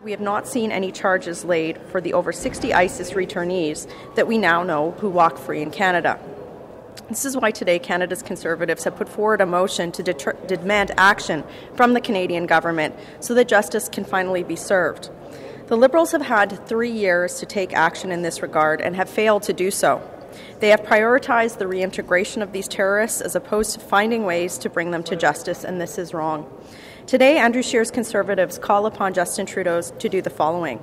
We have not seen any charges laid for the over 60 ISIS returnees that we now know who walk free in Canada. This is why today Canada's Conservatives have put forward a motion to demand action from the Canadian government so that justice can finally be served. The Liberals have had 3 years to take action in this regard and have failed to do so. They have prioritized the reintegration of these terrorists as opposed to finding ways to bring them to justice, and this is wrong. Today, Andrew Scheer's Conservatives call upon Justin Trudeau to do the following.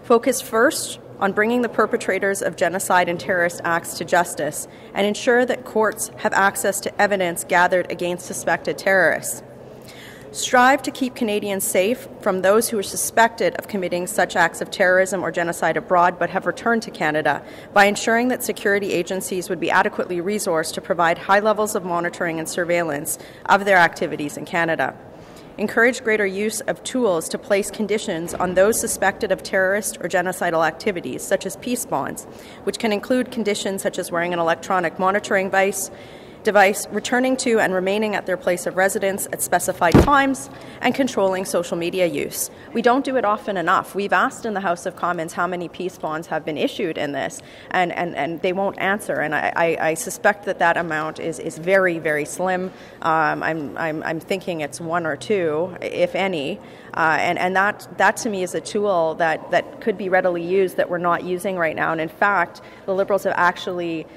Focus first on bringing the perpetrators of genocide and terrorist acts to justice and ensure that courts have access to evidence gathered against suspected terrorists. Strive to keep Canadians safe from those who are suspected of committing such acts of terrorism or genocide abroad but have returned to Canada by ensuring that security agencies would be adequately resourced to provide high levels of monitoring and surveillance of their activities in Canada. Encourage greater use of tools to place conditions on those suspected of terrorist or genocidal activities, such as peace bonds, which can include conditions such as wearing an electronic monitoring device, returning to and remaining at their place of residence at specified times, and controlling social media use. We don't do it often enough. We've asked in the House of Commons how many peace bonds have been issued in this, and they won't answer. And I suspect that amount is very, very slim. I'm thinking it's 1 or 2, if any. And that to me is a tool that could be readily used that we're not using right now. And in fact, the Liberals have actually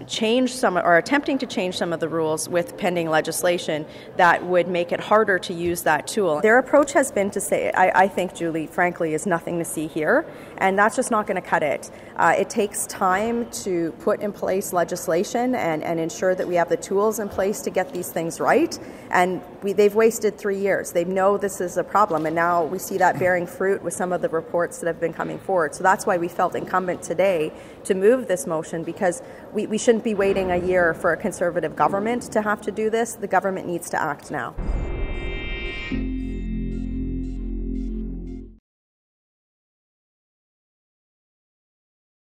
changed some, or attempting to change some of the rules with pending legislation that would make it harder to use that tool. Their approach has been to say, I think, Julie, frankly, is nothing to see here, and that's just not going to cut it. It takes time to put in place legislation and ensure that we have the tools in place to get these things right, and they've wasted 3 years. They know this is a problem, and now we see that bearing fruit with some of the reports that have been coming forward. So that's why we felt incumbent today to move this motion, because we shouldn't be waiting a year for a Conservative government to have to do this. The government needs to act now.